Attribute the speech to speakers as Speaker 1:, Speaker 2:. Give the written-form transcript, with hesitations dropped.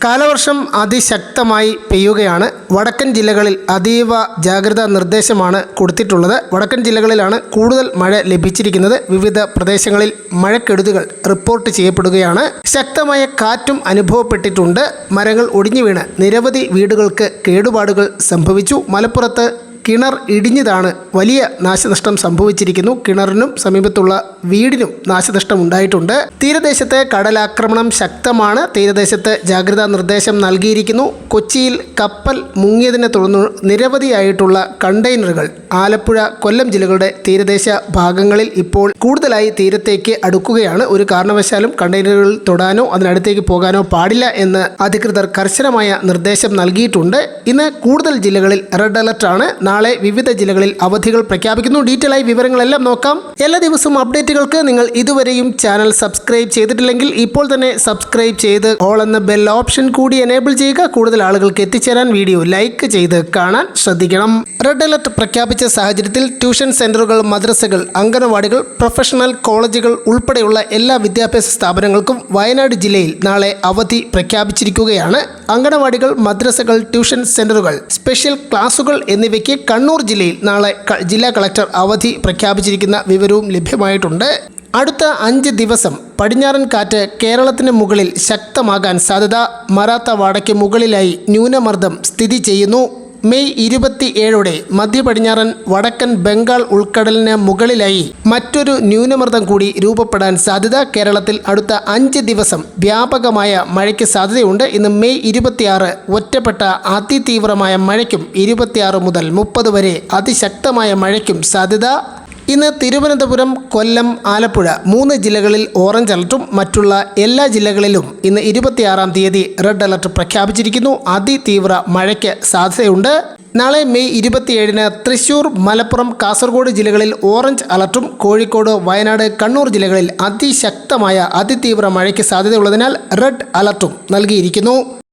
Speaker 1: കാലവർഷം അതിശക്തമായി പെയ്യുകയാണ്. വടക്കൻ ജില്ലകളിൽ അതീവ ജാഗ്രതാ നിർദ്ദേശമാണ് കൊടുത്തിട്ടുള്ളത്. വടക്കൻ ജില്ലകളിലാണ് കൂടുതൽ മഴ ലഭിച്ചിരിക്കുന്നത്. വിവിധ പ്രദേശങ്ങളിൽ മഴക്കെടുതികൾ റിപ്പോർട്ട് ചെയ്യപ്പെടുകയാണ്. ശക്തമായ കാറ്റും അനുഭവപ്പെട്ടിട്ടുണ്ട്. മരങ്ങൾ ഒടിഞ്ഞു വീണ് നിരവധി വീടുകൾക്ക് കേടുപാടുകൾ സംഭവിച്ചു. മലപ്പുറത്ത് കിണർ ഇടിഞ്ഞതാണ് വലിയ നാശനഷ്ടം സംഭവിച്ചിരിക്കുന്നു. കിണറിനും സമീപത്തുള്ള വീടിനും നാശനഷ്ടം ഉണ്ടായിട്ടുണ്ട്. തീരദേശത്ത് കടലാക്രമണം ശക്തമാണ്. തീരദേശത്ത് ജാഗ്രതാ നിർദ്ദേശം നൽകിയിരിക്കുന്നു. കൊച്ചിയിൽ കപ്പൽ മുങ്ങിയതിനെ തുടർന്ന് നിരവധിയായിട്ടുള്ള കണ്ടെയ്നറുകൾ ആലപ്പുഴ, കൊല്ലം ജില്ലകളുടെ തീരദേശ ഭാഗങ്ങളിൽ ഇപ്പോൾ കൂടുതലായി തീരത്തേക്ക് അടുക്കുകയാണ്. ഒരു കാരണവശാലും കണ്ടെയ്നറുകളിൽ തൊടാനോ അതിനടുത്തേക്ക് പോകാനോ പാടില്ല എന്ന് അധികൃതർ കർശനമായ നിർദ്ദേശം നൽകിയിട്ടുണ്ട്. ഇന്ന് കൂടുതൽ ജില്ലകളിൽ റെഡ് അലർട്ടാണ്. നാളെ വിവിധ ജില്ലകളിൽ അവധികൾ പ്രഖ്യാപിക്കുന്നു. ഡീറ്റെയിൽ ആയി വിവരങ്ങളെല്ലാം നോക്കാം. എല്ലാ ദിവസവും അപ്ഡേറ്റുകൾക്ക് നിങ്ങൾ ഇതുവരെയും ചാനൽ സബ്സ്ക്രൈബ് ചെയ്തിട്ടില്ലെങ്കിൽ ഇപ്പോൾ തന്നെ സബ്സ്ക്രൈബ് ചെയ്ത് ഓൾ എന്ന ബെൽ ഓപ്ഷൻ കൂടി എനേബിൾ ചെയ്യുക. കൂടുതൽ ആളുകൾക്ക് എത്തിച്ചേരാൻ വീഡിയോ ലൈക്ക് ചെയ്ത് കാണാൻ ശ്രദ്ധിക്കണം. റെഡ് അലർട്ട് പ്രഖ്യാപിച്ച സാഹചര്യത്തിൽ ട്യൂഷൻ സെന്ററുകൾ, മദ്രസകൾ, അംഗനവാടികൾ, പ്രൊഫഷണൽ കോളേജുകൾ ഉൾപ്പെടെയുള്ള എല്ലാ വിദ്യാഭ്യാസ സ്ഥാപനങ്ങൾക്കും വയനാട് ജില്ലയിൽ നാളെ അവധി പ്രഖ്യാപിച്ചിരിക്കുകയാണ്. അംഗനവാടികൾ, മദ്രസകൾ, ട്യൂഷൻ സെന്ററുകൾ, സ്പെഷ്യൽ ക്ലാസുകൾ എന്നിവയ്ക്ക് കണ്ണൂർ ജില്ലയിൽ നാളെ ജില്ലാ കളക്ടർ അവധി പ്രഖ്യാപിച്ചിരിക്കുന്ന വിവരവും ലഭ്യമായിട്ടുണ്ട്. അടുത്ത 5 ദിവസം പടിഞ്ഞാറൻ കാറ്റ് കേരളത്തിന് മുകളിൽ ശക്തമാകാൻ സാധ്യത. മറാത്ത വാടയ്ക്ക് മുകളിലായി ന്യൂനമർദ്ദം സ്ഥിതി ചെയ്യുന്നു. മെയ് 27 മധ്യ പടിഞ്ഞാറൻ വടക്കൻ ബംഗാൾ ഉൾക്കടലിന് മുകളിലായി മറ്റൊരു ന്യൂനമർദ്ദം കൂടി രൂപപ്പെടാൻ സാധ്യത. കേരളത്തിൽ അടുത്ത 5 ദിവസം വ്യാപകമായ മഴയ്ക്ക് സാധ്യതയുണ്ട്. ഇന്ന് മെയ് 26 ഒറ്റപ്പെട്ട അതിതീവ്രമായ മഴയ്ക്കും 26 മുതൽ 30 വരെ അതിശക്തമായ മഴയ്ക്കും സാധ്യത. ഇന്ന് തിരുവനന്തപുരം, കൊല്ലം, ആലപ്പുഴ 3 ജില്ലകളിൽ ഓറഞ്ച് അലർട്ടും മറ്റുള്ള എല്ലാ ജില്ലകളിലും ഇന്ന് 26-ാം തീയതി റെഡ് അലർട്ട് പ്രഖ്യാപിച്ചിരിക്കുന്നു. അതിതീവ്ര മഴയ്ക്ക് സാധ്യതയുണ്ട്. നാളെ മെയ് 27 തൃശൂർ, മലപ്പുറം, കാസർഗോഡ് ജില്ലകളിൽ ഓറഞ്ച് അലർട്ടും കോഴിക്കോട്, വയനാട്, കണ്ണൂർ ജില്ലകളിൽ അതിശക്തമായ അതിതീവ്ര മഴയ്ക്ക് സാധ്യതയുള്ളതിനാൽ റെഡ് അലർട്ടും നൽകിയിരിക്കുന്നു.